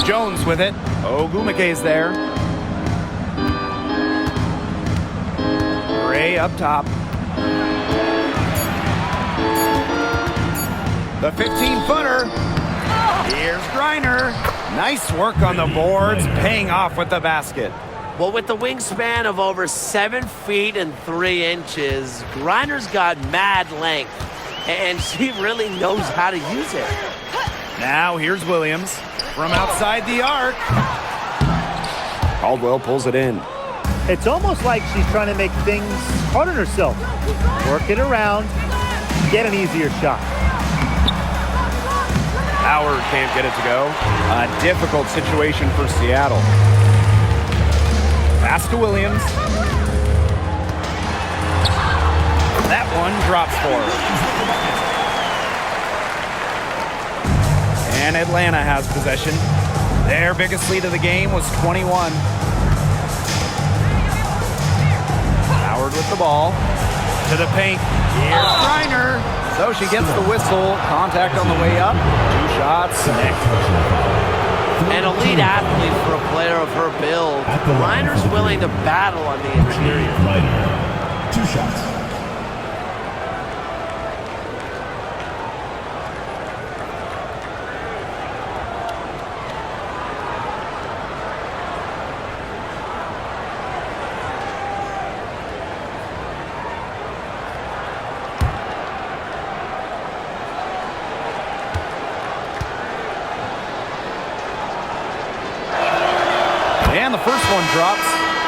Jones with it. Ogwumike's there. Gray up top. The 15-footer. Here's Griner. Nice work on the boards, paying off with the basket. Well, with the wingspan of over 7 feet and 3 inches, Griner's got mad length, and she really knows how to use it. Now here's Williams from outside the arc. Caldwell pulls it in. It's almost like she's trying to make things hard on herself. Work it around, get an easier shot. Howard can't get it to go. A difficult situation for Seattle. Pass to Williams. That one drops for her. And Atlanta has possession. Their biggest lead of the game was 21. Howard with the ball. To the paint. Here's Griner. So she gets the whistle. Contact on the way up. 2 shots. An elite athlete for a player of her build. Griner's willing to battle on the interior. 2 shots. And the first one drops.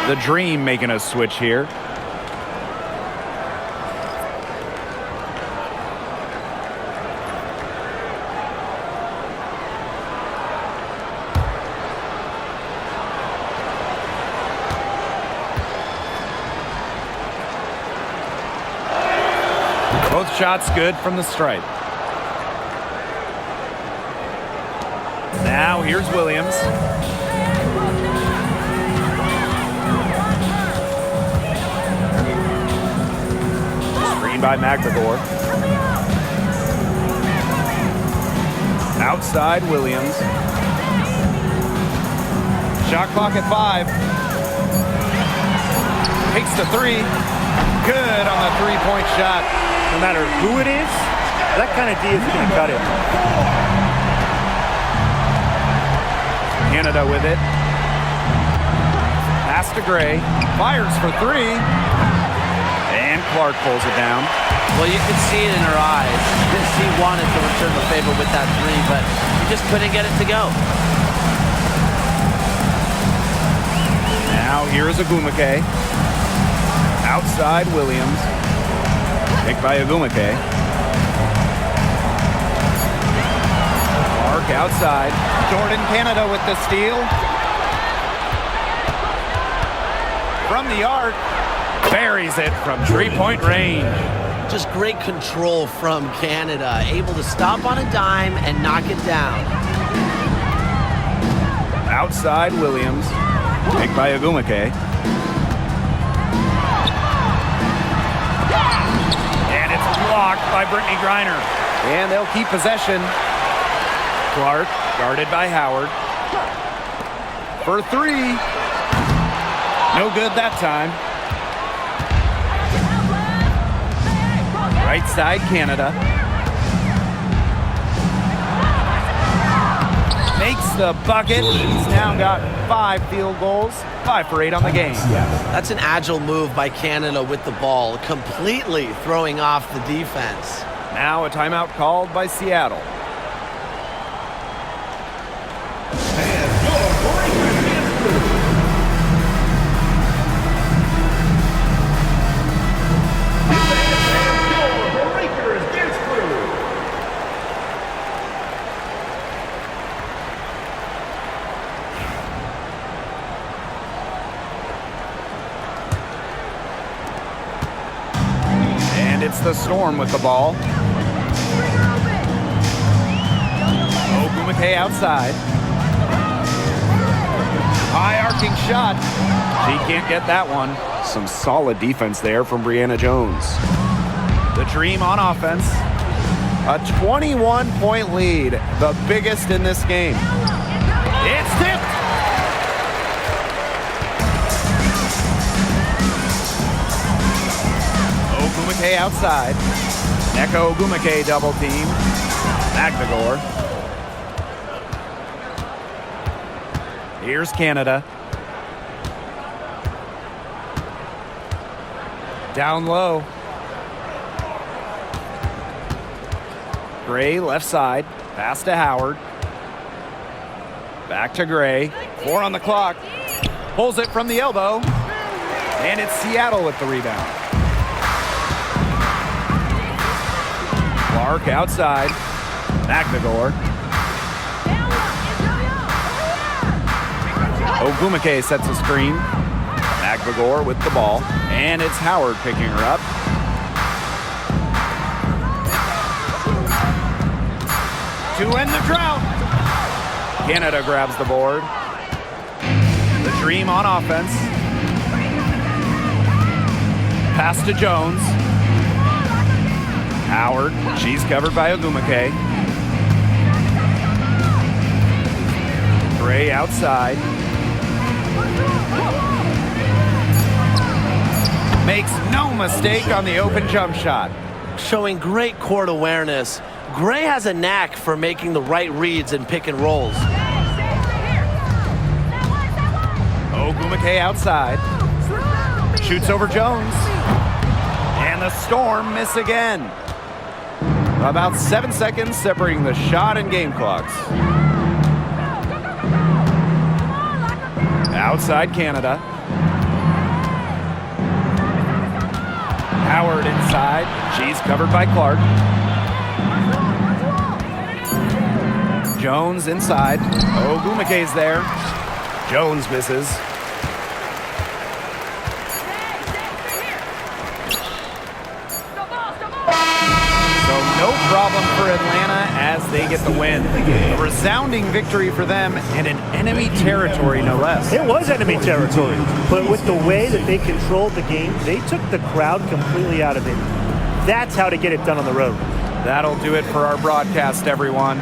The Dream making a switch here. Both shots good from the stripe. Now here's Williams. By McGregor. Outside Williams. Shot clock at 5. Takes the 3. Good on the 3-point shot. No matter who it is, that kind of D is going to cut it. Canada with it. Pass to Gray. Fires for 3. And Clark pulls it down. Well, you could see it in her eyes. She wanted to return the favor with that 3, but she just couldn't get it to go. Now here is Ogwumike. Outside Williams. Picked by Ogwumike. Clark outside. Jordan Canada with the steal. From the arc. Buries it from 3-point range. Just great control from Canada, able to stop on a dime and knock it down. Outside Williams, picked by Ogwumike. blocked by Brittany Griner. And they'll keep possession. Clark, guarded by Howard. For three. No good that time. Right side, Canada. Makes the bucket. He's now got 5 field goals, 5 for 8 on the game. That's an agile move by Canada with the ball, completely throwing off the defense. Now a timeout called by Seattle. It's the Storm with the ball. Ogumake outside. High arcing shot. She can't get that one. Some solid defense there from Brianna Jones. The Dream on offense. A 21-point lead, the biggest in this game. It's tipped. Ogumake outside. Neko Ogumake double team. Magdagor. Here's Canada. Down low. Gray left side. Pass to Howard. Back to Gray. 4 on the clock. Pulls it from the elbow. And it's Seattle with the rebound. Clark outside. Magdagor. Ogumake sets a screen. Magdagor with the ball. And it's Howard picking her up. To end the drought. Canada grabs the board. The Dream on offense. Pass to Jones. Howard, she's covered by Ogumake. Gray outside. Makes no mistake on the open jump shot. Showing great court awareness. Gray has a knack for making the right reads and pick and rolls. Ogumake outside. Shoots over Jones. And the Storm miss again. About 7 seconds separating the shot and game clocks. Outside Canada. Howard inside. She's covered by Clark. Jones inside. Ogumake's there. Jones misses. No problem for Atlanta as they get the win. A resounding victory for them and in enemy territory, no less. It was enemy territory, but with the way that they controlled the game, they took the crowd completely out of it. That's how to get it done on the road. That'll do it for our broadcast, everyone.